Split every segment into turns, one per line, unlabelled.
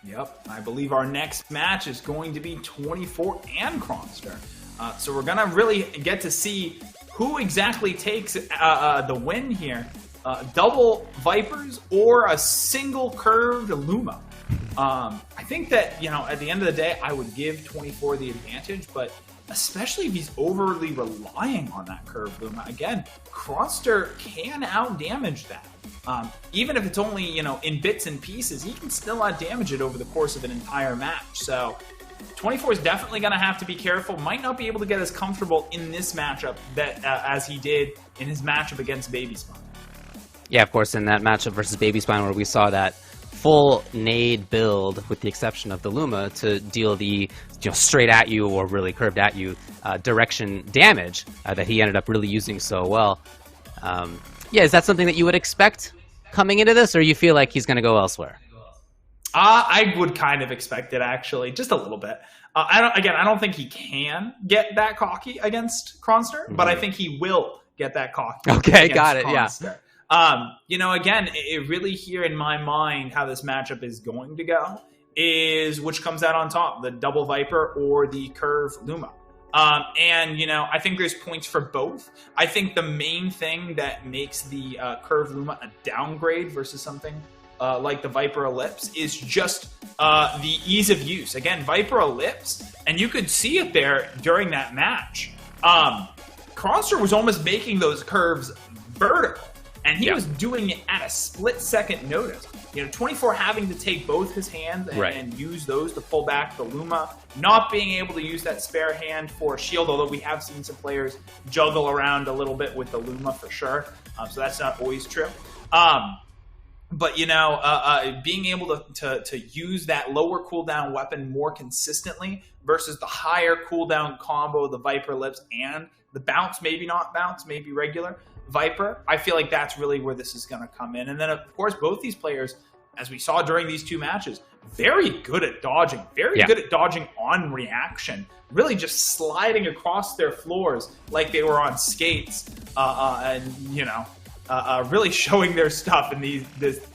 Yep, I believe our next match is going to be 24 and Crawnster. So we're going to really get to see who exactly takes the win here. Double Vipers or a single curved Luma. I think that, at the end of the day, I would give 24 the advantage, but especially if he's overly relying on that curved Luma. Again, Crawnster can out-damage that. Even if it's only, in bits and pieces, he can still out-damage it over the course of an entire match. So 24 is definitely going to have to be careful. Might not be able to get as comfortable in this matchup as he did in his matchup against Baby Spawn.
Yeah, of course, in that matchup versus Baby Spawn where we saw that full nade build, with the exception of the Luma, to deal the straight at you or really curved at you direction damage that he ended up really using so well. Yeah, is that something that you would expect coming into this, or you feel like he's going to go elsewhere?
I would kind of expect it, actually, just a little bit. I don't think he can get that cocky against Crawnster, but I think he will get that cocky.
Okay, got it.
Crawnster. Yeah. Again, it really here in my mind how this matchup is going to go is which comes out on top, the double Viper or the curve Luma. I think there's points for both. I think the main thing that makes the curve Luma a downgrade versus something like the Viper Ellipse is just the ease of use. Again, Viper Ellipse, and you could see it there during that match. Crawnster was almost making those curves vertical. And he was doing it at a split-second notice. 24 having to take both his hands and use those to pull back the Luma. Not being able to use that spare hand for a shield, although we have seen some players juggle around a little bit with the Luma for sure. So that's not always true. But, being able to use that lower cooldown weapon more consistently versus the higher cooldown combo, the Viper Lips, and the bounce, maybe not bounce, maybe regular Viper, I feel like that's really where this is going to come in. And then, of course, both these players, as we saw during these two matches, very good at dodging, very good at dodging on reaction, really just sliding across their floors like they were on skates, really showing their stuff in this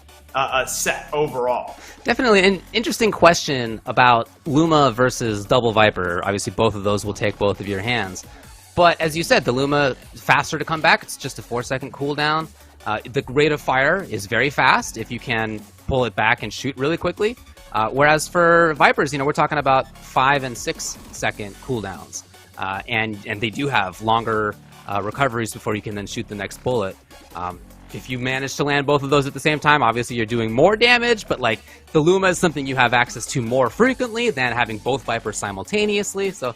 set overall.
Definitely an interesting question about Luma versus double Viper. Obviously, both of those will take both of your hands. But as you said, the Luma faster to come back. It's just a 4-second cooldown. The rate of fire is very fast if you can pull it back and shoot really quickly. Whereas for Vipers, we're talking about 5- and 6-second cooldowns. And they do have longer recoveries before you can then shoot the next bullet. If you manage to land both of those at the same time, obviously you're doing more damage, but the Luma is something you have access to more frequently than having both Vipers simultaneously. So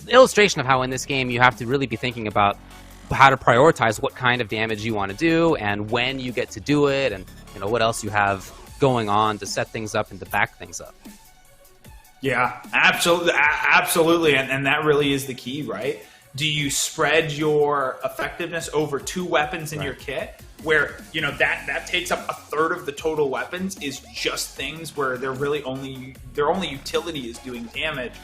illustration of how in this game you have to really be thinking about how to prioritize what kind of damage you want to do and when you get to do it, and what else you have going on to set things up and to back things up.
Yeah, absolutely, and that really is the key, right? Do you spread your effectiveness over two weapons in your kit, where that takes up a third of the total weapons is just things where their only utility is doing damage?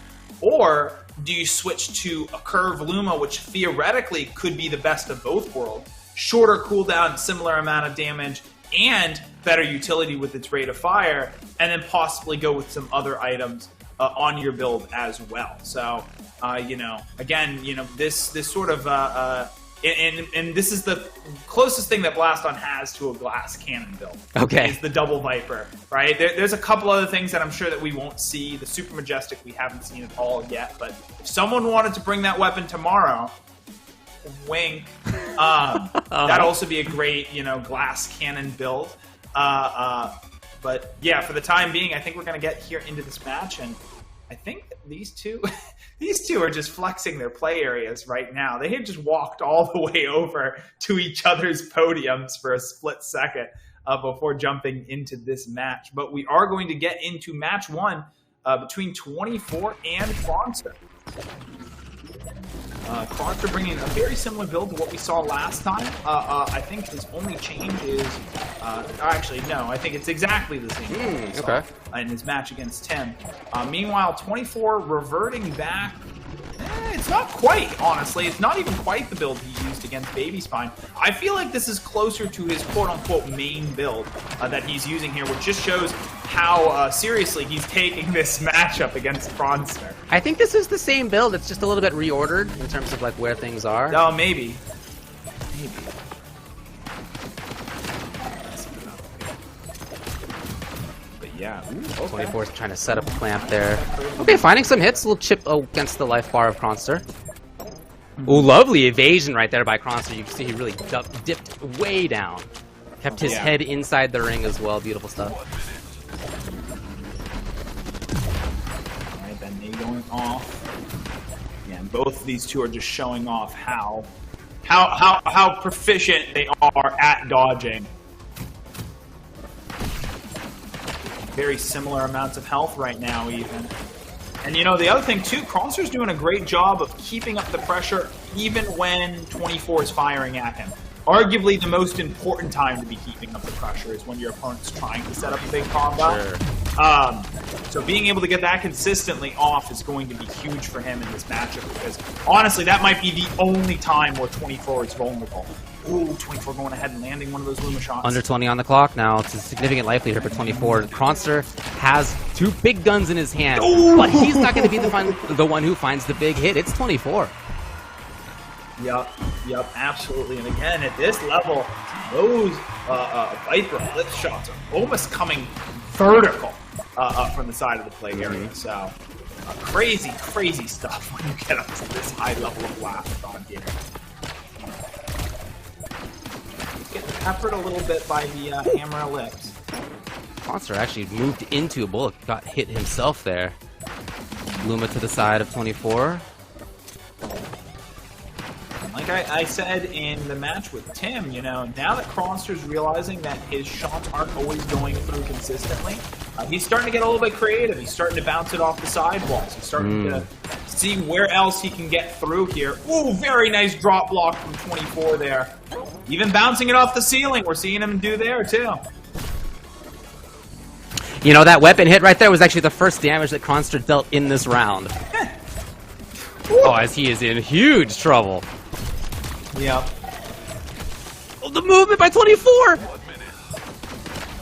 Or do you switch to a curve Luma, which theoretically could be the best of both worlds? Shorter cooldown, similar amount of damage, and better utility with its rate of fire, and then possibly go with some other items on your build as well. So, again, this sort of... And this is the closest thing that Blaston has to a glass cannon build.
Okay.
Is the double Viper, right? There's a couple other things that I'm sure that we won't see. The Super Majestic we haven't seen at all yet. But if someone wanted to bring that weapon tomorrow, wink, that'd also be a great, glass cannon build. But yeah, for the time being, I think we're going to get here into this match, and I think these two are just flexing their play areas right now. They have just walked all the way over to each other's podiums for a split second before jumping into this match. But we are going to get into match one between 24 and Crawnster. Crawnster bringing a very similar build to what we saw last time. I think his only change is... actually, no. I think it's exactly the same in his match against Tim. Meanwhile, 24 reverting back... It's not quite, honestly. It's not even quite the build he used against Baby Spine. I feel like this is closer to his quote-unquote main build that he's using here, which just shows how seriously he's taking this matchup against Crawnster.
I think this is the same build. It's just a little bit reordered in terms of like where things are.
Oh, maybe. Maybe. Yeah. Ooh, okay.
24 is trying to set up a clamp there. Okay, finding some hits. A little chip against the life bar of Crawnster. Ooh, lovely evasion right there by Crawnster. You can see he really dipped way down. Kept his head inside the ring as well. Beautiful stuff.
All right, then knee going off. Yeah, and both of these two are just showing off how proficient they are at dodging. Very similar amounts of health right now, even. And, you know, the other thing, too, Crawnster's doing a great job of keeping up the pressure even when 24 is firing at him. Arguably, the most important time to be keeping up the pressure is when your opponent's trying to set up a big combo.
Sure.
So being able to get that consistently off is going to be huge for him in this matchup because, honestly, that might be the only time where 24 is vulnerable. Ooh, 24 going ahead and landing one of those Luma shots.
Under 20 on the clock now. It's a significant life leader for 24. Crawnster has two big guns in his hand, but he's not going to be the one who finds the big hit. It's 24.
Yep, absolutely. And again, at this level, those Viper flip shots are almost coming vertical from the side of the play area. So, crazy, crazy stuff when you get up to this high level of blast on here. Getting peppered a little bit by the hammer ellipse.
Crawnster actually moved into a bullet, got hit himself there. Luma to the side of 24.
Like I said in the match with Tim, you know, now that Crawnster's realizing that his shots aren't always going through consistently, he's starting to get a little bit creative. He's starting to bounce it off the sidewalls. He's starting to see where else he can get through here. Ooh, very nice drop block from 24 there. Even bouncing it off the ceiling, we're seeing him do there, too.
You know, that weapon hit right there was actually the first damage that Crawnster dealt in this round. Oh, as he is in huge trouble.
Yep.
Oh, the movement by 24!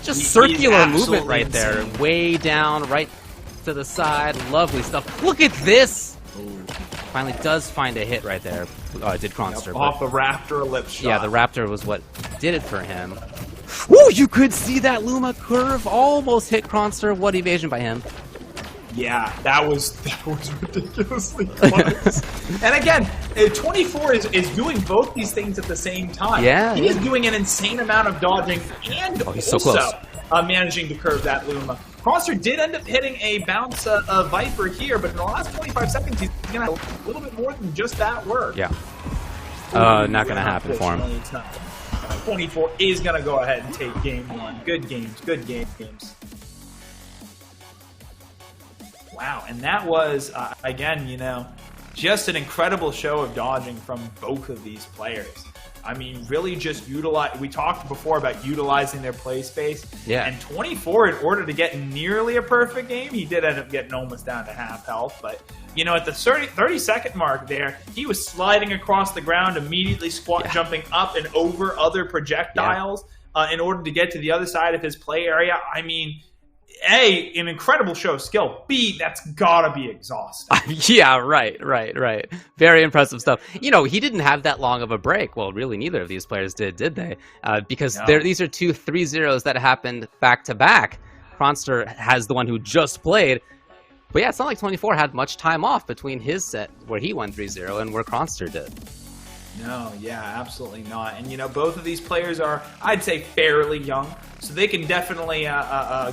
Just circular movement right there.
Insane.
Way down, right to the side. Lovely stuff. Look at this! Ooh. Finally does find a hit right there. Oh, it did Crawnster.
Yep, off the Raptor ellipse shot.
Yeah, the Raptor was what did it for him. Ooh, you could see that Luma curve almost hit Crawnster. What evasion by him.
Yeah, that was ridiculously close. And again, 24 is doing both these things at the same time.
Yeah,
he is doing an insane amount of dodging and
he's so
also
close.
Managing to curve that Luma. Crawnster did end up hitting a bounce Viper here, but in the last 25 seconds, he's going to have a little bit more than just that work.
Yeah. Not going to happen for him.
24 is going to go ahead and take game one. Good games, good games. Wow, and that was, again, you know, just an incredible show of dodging from both of these players. I mean, really just utilize. We talked before about utilizing their play space.
Yeah.
And 24, in order to get nearly a perfect game, he did end up getting almost down to half health. But, you know, at the 30-second mark there, he was sliding across the ground, immediately jumping up and over other projectiles in order to get to the other side of his play area. I mean, A, an incredible show of skill. B, that's gotta be exhausting.
Yeah, right. Very impressive stuff. You know, he didn't have that long of a break. Well, really, neither of these players did they? Because these are two 3-0s that happened back-to-back. Crawnster has the one who just played. But yeah, it's not like 24 had much time off between his set where he won 3-0 and where Crawnster did.
No, yeah, absolutely not. And, you know, both of these players are, I'd say, fairly young, so they can definitely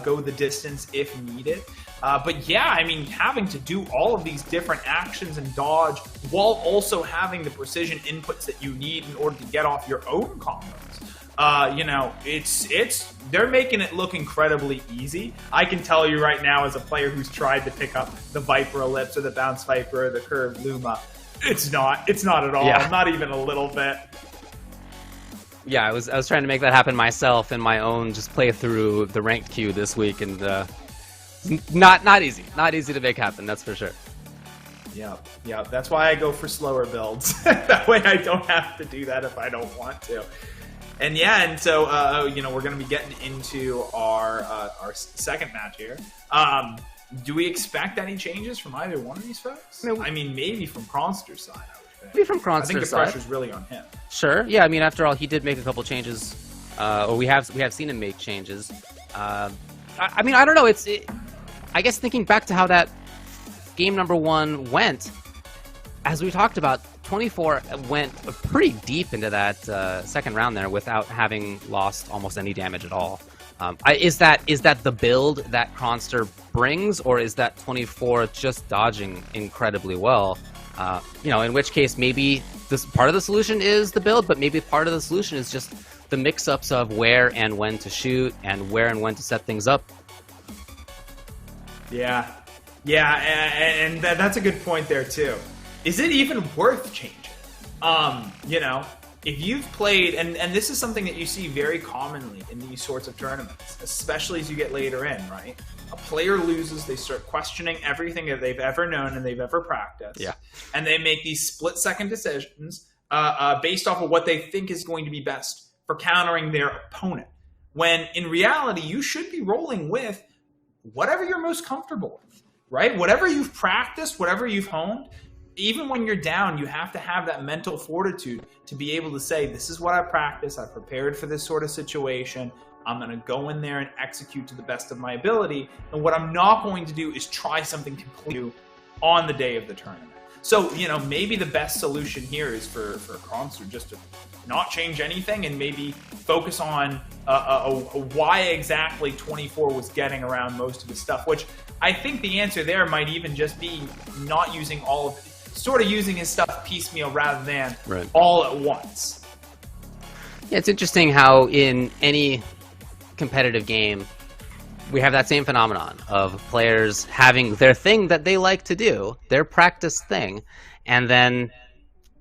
go the distance if needed. But, yeah, I mean, having to do all of these different actions and dodge while also having the precision inputs that you need in order to get off your own combos. You know, they're making it look incredibly easy. I can tell you right now, as a player who's tried to pick up the Viper Ellipse or the Bounce Viper or the Curved Luma, it's not at all.
Yeah.
Not even a little bit.
Yeah, I was trying to make that happen myself in my own just play through the ranked queue this week, and not easy to make happen. That's for sure.
Yeah. That's why I go for slower builds. That way I don't have to do that if I don't want to. And yeah, and so you know, we're going to be getting into our second match here. Do we expect any changes from either one of these folks? I mean, maybe from Crawnster's side, I would think.
Maybe from Crawnster's side.
I think the pressure's really on him.
Sure. Yeah, I mean, after all, he did make a couple changes. Or we have seen him make changes. I mean, I don't know. I guess thinking back to how that game number 1 went, as we talked about, 24 went pretty deep into that second round there without having lost almost any damage at all. Is that the build that Crawnster brings, or is that 24 just dodging incredibly well? You know, in which case maybe this part of the solution is the build, but maybe part of the solution is just the mix-ups of where and when to shoot and where and when to set things up.
Yeah, and that's a good point there too. Is it even worth changing? You know, if you've played, and this is something that you see very commonly in these sorts of tournaments, especially as you get later in, right? A player loses, they start questioning everything that they've ever known and they've ever practiced.
Yeah.
And they make these split-second decisions based off of what they think is going to be best for countering their opponent. When in reality, you should be rolling with whatever you're most comfortable with, right? Whatever you've practiced, whatever you've honed. Even when you're down, you have to have that mental fortitude to be able to say, this is what I practiced, I prepared for this sort of situation, I'm going to go in there and execute to the best of my ability, and what I'm not going to do is try something completely new on the day of the tournament. So, you know, maybe the best solution here is for Crawnster just to not change anything and maybe focus on why exactly 24 was getting around most of his stuff, which I think the answer there might even just be not using all of it. Sort of using his stuff piecemeal rather than all at once.
Yeah, it's interesting how in any competitive game we have that same phenomenon of players having their thing that they like to do, their practice thing, and then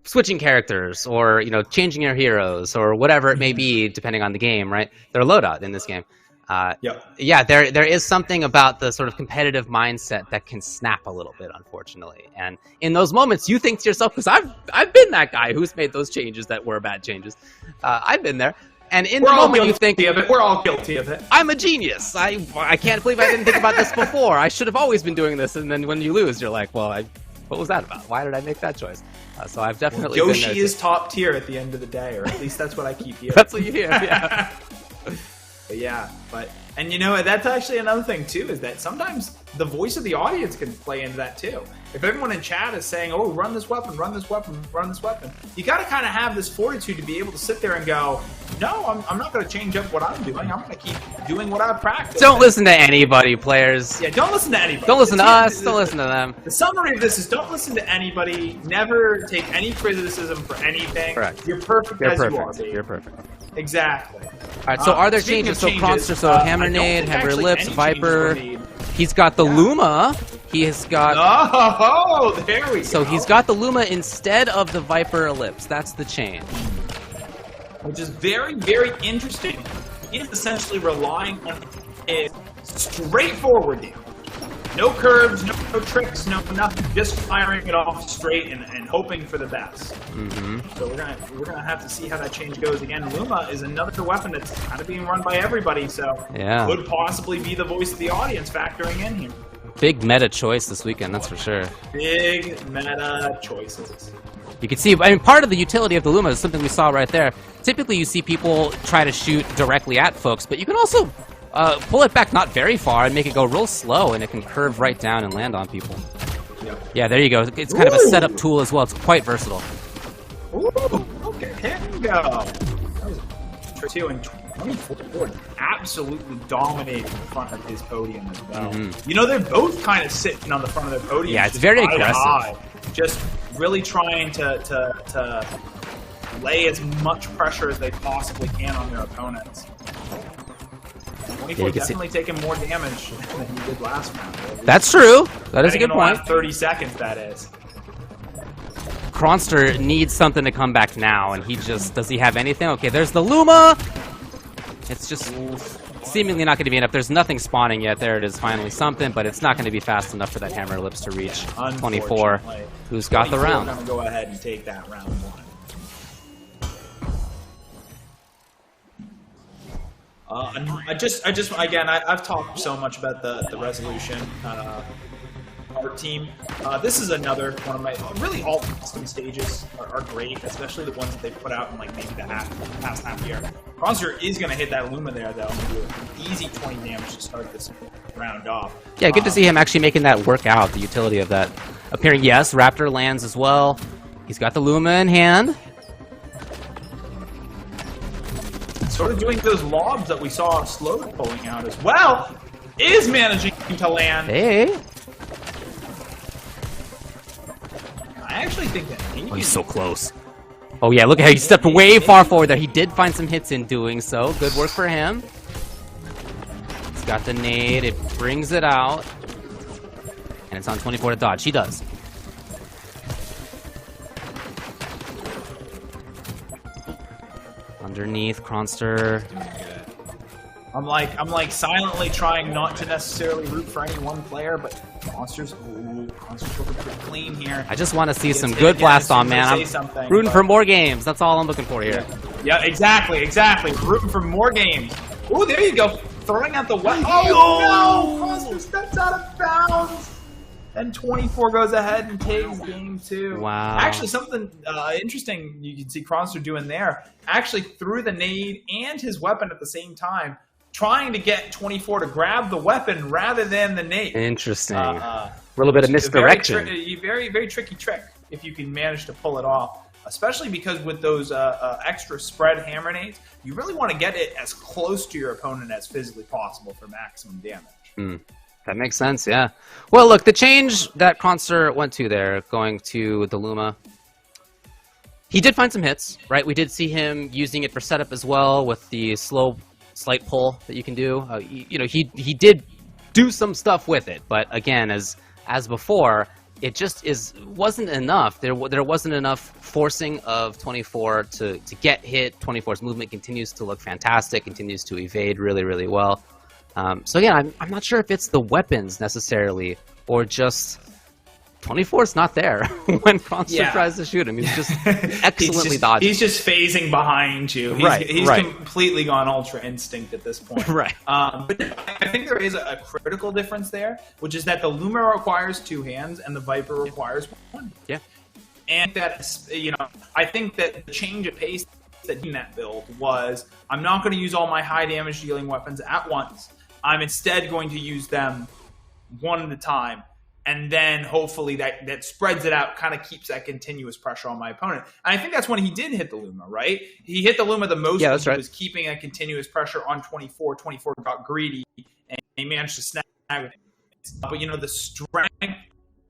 switching characters or, you know, changing your heroes or whatever it may be depending on the game, right? Their loadout in this game. Yeah, there is something about the sort of competitive mindset that can snap a little bit, unfortunately. And in those moments, you think to yourself, because I've been that guy who's made those changes that were bad changes. I've been there. And in the moment, you think,
we're all guilty of it.
I'm a genius. I can't believe I didn't think about this before. I should have always been doing this. And then when you lose, you're like, well, what was that about? Why did I make that choice? So I've definitely been there.
Yoshi is top tier at the end of the day, or at least that's what I keep hearing.
That's what you hear, yeah.
And you know, that's actually another thing too, is that sometimes the voice of the audience can play into that too. If everyone in chat is saying, oh, run this weapon, run this weapon, run this weapon, you got to kind of have this fortitude to be able to sit there and go, no, I'm not going to change up what I'm doing. I'm going to keep doing what I've practiced.
Don't listen to anybody, players.
Yeah, don't listen to anybody.
Don't listen to us. Don't listen to them.
The summary of this is don't listen to anybody. Never take any criticism for anything.
Correct.
You're perfect as you are, baby.
You're perfect.
Exactly.
All right, so are there changes? So Crawnster, so Hammer Nade, Hammer Lips, Viper. He's got the Luma. He has got...
Oh, there we go.
So he's got the Luma instead of the Viper Ellipse. That's the change.
Which is very, very interesting. He is essentially relying on a straightforward deal. No curves, no tricks, no nothing. Just firing it off straight and hoping for the best. So we're gonna have to see how that change goes. Again, Luma is another weapon that's kind of being run by everybody, so could possibly be the voice of the audience factoring in here.
Big meta choice this weekend, that's for sure.
Big meta choices.
You can see, I mean, part of the utility of the Luma is something we saw right there. Typically, you see people try to shoot directly at folks, but you can also pull it back not very far and make it go real slow, and it can curve right down and land on people. Yeah, there you go. It's kind of a setup tool as well. It's quite versatile.
Ooh, okay, here we go. That was a 2 and 24. Absolutely dominating in front of his podium as well. You know, they're both kind of sitting on the front of their podium.
Yeah, it's very aggressive.
Just really trying to lay as much pressure as they possibly can on their opponents. 24 definitely taking more damage than he did last round.
That's true. That is a good point.
30 seconds, that is.
Crawnster needs something to come back now, and he just... Does he have anything? Okay, there's the Luma! It's just... seemingly not going to be enough. There's nothing spawning yet. There it is, finally something, but it's not going to be fast enough for that Hammer Ellipse to reach 24, who's got the round.
Going to go ahead and take that round 1. I've talked so much about the resolution art team. This is another one of my really all custom stages are great, especially the ones that they put out in like maybe the past half year. Crawnster is going to hit that Luma there though, and do an easy 20 damage to start this round off.
Yeah, good to see him actually making that work out. The utility of that appearing. Yes, Raptor lands as well. He's got the Luma in hand.
Sort of doing those lobs that we saw Slowed pulling out as well. Is managing to land.
Hey.
I actually think that
he's so close. Oh yeah, look at how he stepped way far forward there. He did find some hits in doing so. Good work for him. He's got the nade. It brings it out. And it's on 24 to dodge. He does. Underneath, Crawnster.
I'm like silently trying not to necessarily root for any one player, but Crawnster's looking pretty clean here.
I just want to see some good Blaston, man. I'm rooting for more games. That's all I'm looking for here.
Yeah, exactly. Rooting for more games. Oh, there you go. Throwing out the weapon. Oh, no! Crawnster steps out of bounds. And 24 goes ahead and takes game 2.
Wow.
Actually, something interesting you can see Crawnster doing there. Actually threw the nade and his weapon at the same time, trying to get 24 to grab the weapon rather than the nade.
Interesting. A little bit of misdirection.
Very, very tricky trick if you can manage to pull it off. Especially because with those extra spread hammer nades, you really want to get it as close to your opponent as physically possible for maximum damage.
That makes sense, yeah. Well, look, the change that Crawnster went to there, going to the Luma, he did find some hits, right? We did see him using it for setup as well with the slow slight pull that you can do. He did do some stuff with it, but again, as before, it just wasn't enough. There wasn't enough forcing of 24 to get hit. 24's movement continues to look fantastic, continues to evade really, really well. So yeah, I'm not sure if it's the weapons necessarily, or just 24's not there when Crawnster tries to shoot him. He's just excellently dodging.
He's just phasing behind you. He's completely gone Ultra Instinct at this point.
Right.
But I think there is a critical difference there, which is that the Luma requires 2 hands and the Viper requires 1.
Yeah.
And that, I think that the change of pace that in that build was, I'm not going to use all my high damage dealing weapons at once. I'm instead going to use them one at a time, and then hopefully that spreads it out, kind of keeps that continuous pressure on my opponent. And I think that's when he did hit the Luma, right? He hit the Luma the most.
Yeah, that's right.
He was keeping a continuous pressure on 24. 24 got greedy, and he managed to snag with it. But, the strength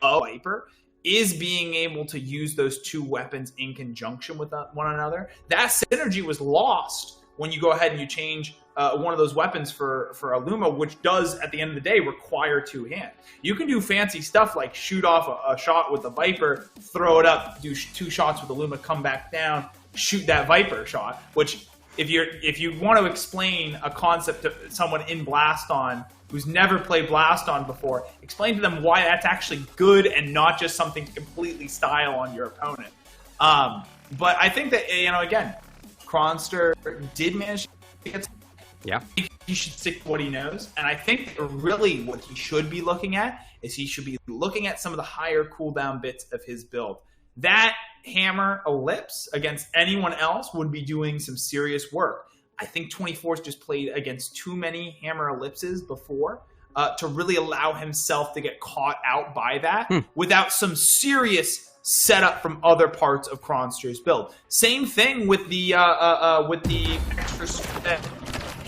of Viper is being able to use those 2 weapons in conjunction with one another. That synergy was lost when you go ahead and you change one of those weapons for a Luma, which does, at the end of the day, require 2 hands. You can do fancy stuff like shoot off a shot with the Viper, throw it up, do 2 shots with the Luma, come back down, shoot that Viper shot, which if you want to explain a concept to someone in Blaston who's never played Blaston before, explain to them why that's actually good and not just something to completely style on your opponent. But I think that, again, Crawnster did manage to get.
Yeah.
He should stick to what he knows. And I think really what he should be looking at is he should be looking at some of the higher cooldown bits of his build. That Hammer Ellipse against anyone else would be doing some serious work. I think 24's just played against too many Hammer Ellipses before to really allow himself to get caught out by that without some serious setup from other parts of Crawnster's build. Same thing with the extra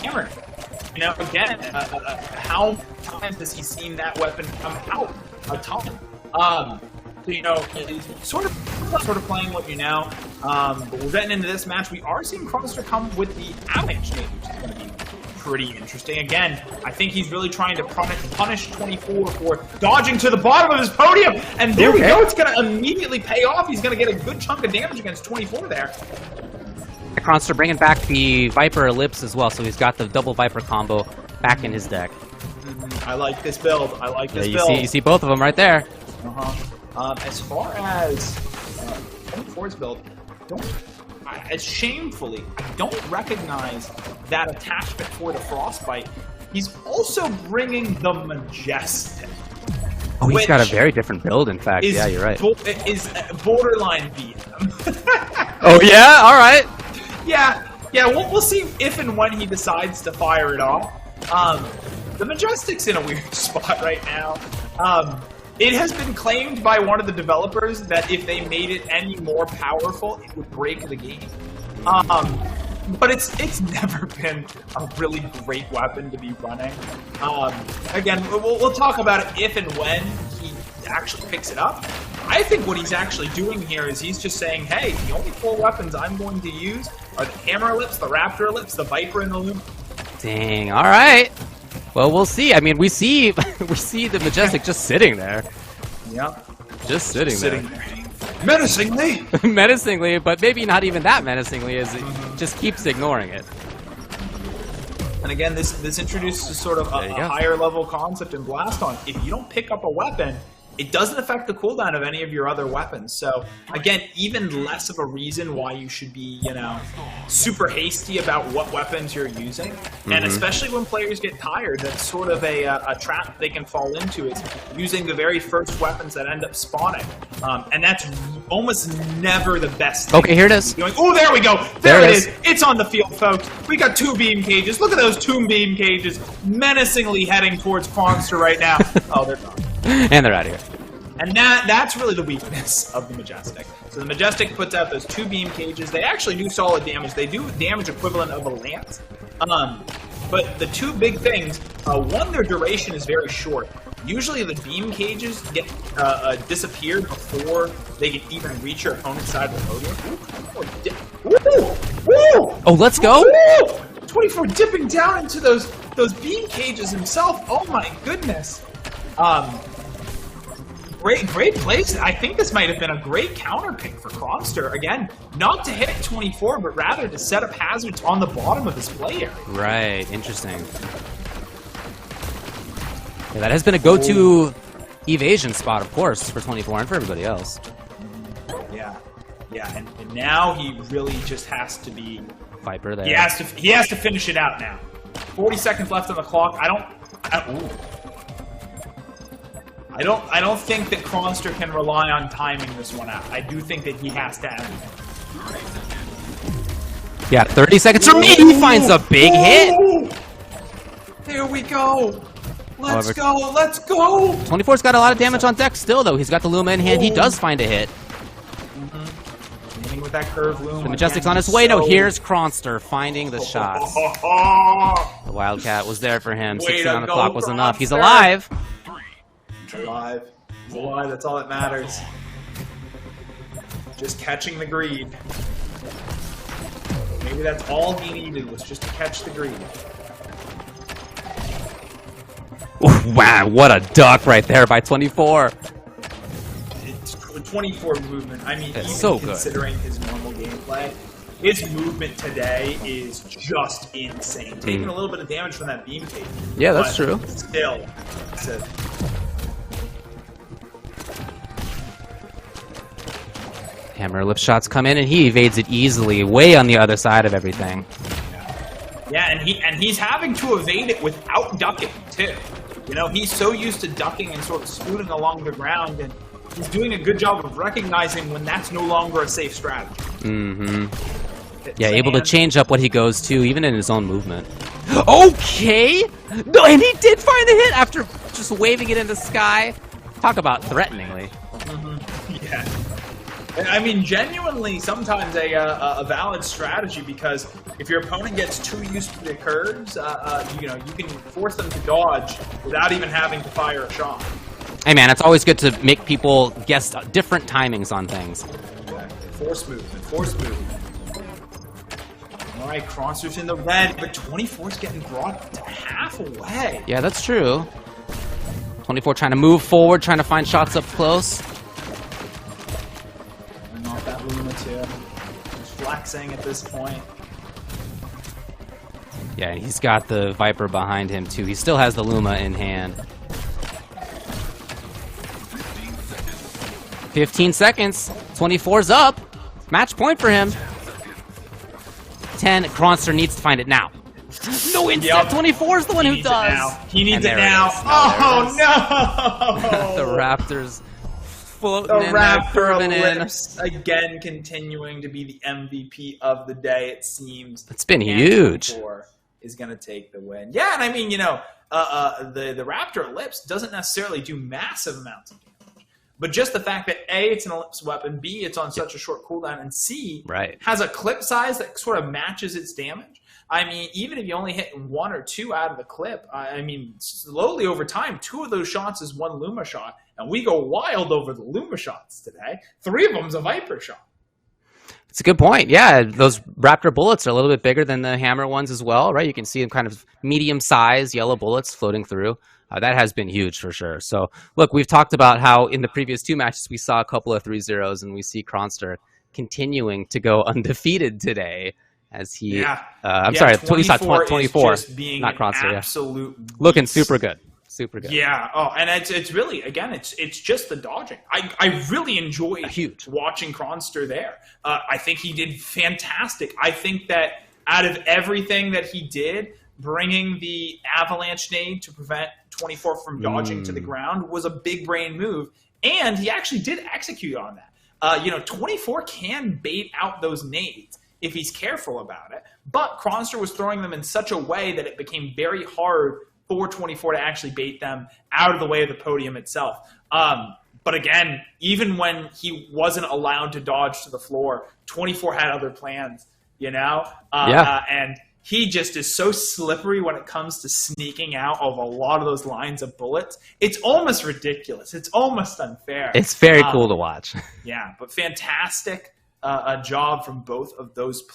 hammer. Again, how many times has he seen that weapon come out a ton? He's sort of playing what you know. But we're getting into this match. We are seeing Crawnster come with the avalanche nade, which is going to be pretty interesting. Again, I think he's really trying to punish 24 for dodging to the bottom of his podium. And there we go. It's going to immediately pay off. He's going to get a good chunk of damage against 24 there.
Crawnster bringing back the Viper Ellipse as well, so he's got the double Viper combo. back in his deck.
I like this build. I like this build.
You see both of them right there.
As far as 24's build, as shamefully, I don't recognize that attachment for the Frostbite. He's also bringing the Majestic.
Oh, he's got a very different build, in fact. Yeah, you're right.
Is borderline BM.
Oh, yeah? All right.
Yeah, we'll see if and when he decides to fire it off. The Majestic's in a weird spot right now. It has been claimed by one of the developers that if they made it any more powerful, it would break the game. But it's never been a really great weapon to be running. Again, we'll talk about it if and when he actually picks it up. I think what he's actually doing here is he's just saying, hey, the only 4 weapons I'm going to use are the Hammer Ellipse, the Raptor Ellipse, the Viper, and the Luma.
Dang, all right. Well, we'll see. I mean, we see the Majestic just sitting there.
Yep.
Just sitting there.
Menacingly!
Menacingly, but maybe not even that menacingly, as it just keeps ignoring it.
And again, this introduces sort of a higher level concept in Blaston. If you don't pick up a weapon, it doesn't affect the cooldown of any of your other weapons. So, again, even less of a reason why you should be, super hasty about what weapons you're using. And especially when players get tired, that's sort of a trap they can fall into, is using the very first weapons that end up spawning. And that's almost never the best thing.
Okay, here it is.
Oh, there we go. There it is. It's on the field, folks. We got 2 beam cages. Look at those 2 beam cages menacingly heading towards Crawnster right now. Oh, they're gone.
And they're out of here.
And that's really the weakness of the Majestic. So the Majestic puts out those 2 beam cages. They actually do solid damage. They do damage equivalent of a lance. But the 2 big things, one, their duration is very short. Usually the beam cages get disappear before they can even reach your opponent's side of the podium.
Oh, let's go!
24 dipping down into those beam cages himself. Oh my goodness. Great place. I think this might have been a great counter pick for Crawnster. Again, not to hit 24, but rather to set up hazards on the bottom of his play area. Right,
interesting. Yeah, that has been a go-to evasion spot, of course, for 24 and for everybody else.
Yeah, and now he really just has to be
Viper there.
He has to finish it out now. 40 seconds left on the clock. I don't think that Crawnster can rely on timing this one out. I do think that he has to end it.
Yeah, 30 seconds for me. He finds a big hit.
There we go. Let's go.
24's got a lot of damage on deck still, though. He's got the Luma in hand. He does find a hit.
With that curve Luma.
The Majestic's on his way. No, here's Crawnster finding the shots. The Wildcat was there for him. 16 on the clock was enough. He's alive.
Alive. He's alive. That's all that matters. Just catching the greed. Maybe that's all he needed, was just to catch the greed.
Wow, what a duck right there by 24.
24 movement. I mean, even
so
considering his normal gameplay, his movement today is just insane. Taking a little bit of damage from that beam cage.
Yeah, that's true.
Still,
Hammer lip shots come in, and he evades it easily, way on the other side of everything.
Yeah, and he's having to evade it without ducking too. He's so used to ducking and sort of scooting along the ground, and he's doing a good job of recognizing when that's no longer a safe strategy. Yeah,
able to change up what he goes to, even in his own movement. Okay! No, and he did find the hit after just waving it in the sky. Talk about threateningly.
Yeah. I mean, genuinely, sometimes a valid strategy, because if your opponent gets too used to the curves, you can force them to dodge without even having to fire a shot.
Hey man, it's always good to make people guess different timings on things.
Exactly. Force movement. Alright, Crawnster's in the red, but 24's getting brought to half away.
Yeah, that's true. 24 trying to move forward, trying to find shots up close.
Not that Luma too. Just flexing at this point.
Yeah, and he's got the Viper behind him, too. He still has the Luma in hand. 15 seconds. 24's up. Match point for him. 10. Crawnster needs to find it now. No instant.
Yep.
24's the one who does.
He needs it now.
Oh,
no!
The Raptors floating
The
in there,
Raptor
curving in.
Ellipse, again, continuing to be the MVP of the day, it seems.
It's been huge.
Is going to take the win. Yeah, and I mean, the Raptor Ellipse doesn't necessarily do massive amounts of damage. But just the fact that A, it's an Ellipse weapon, B, it's on such a short cooldown, and C, has a clip size that sort of matches its damage. I mean, even if you only hit 1 or 2 out of the clip, I mean, slowly over time, 2 of those shots is 1 Luma shot, and we go wild over the Luma shots today. 3 of them's a Viper shot.
It's a good point. Yeah, those Raptor bullets are a little bit bigger than the Hammer ones as well, right? You can see them kind of medium-sized yellow bullets floating through. That has been huge for sure. So, look, we've talked about how in the previous 2 matches we saw a couple of 3-0s, and we see Crawnster continuing to go undefeated today. As he, I'm sorry, we saw 24, not Crawnster.
Absolute
looking super good, super good.
Yeah. Oh, and it's really, again, it's just the dodging. I really enjoyed watching Crawnster there. I think he did fantastic. I think that out of everything that he did, bringing the avalanche nade to prevent 24 from dodging to the ground was a big brain move, and he actually did execute on that. 24 can bait out those nades if he's careful about it. But Crawnster was throwing them in such a way that it became very hard for 24 to actually bait them out of the way of the podium itself. But again, even when he wasn't allowed to dodge to the floor, 24 had other plans, and he just is so slippery when it comes to sneaking out of a lot of those lines of bullets. It's almost ridiculous. It's almost unfair.
It's very cool to watch.
Yeah, but fantastic. A job from both of those players.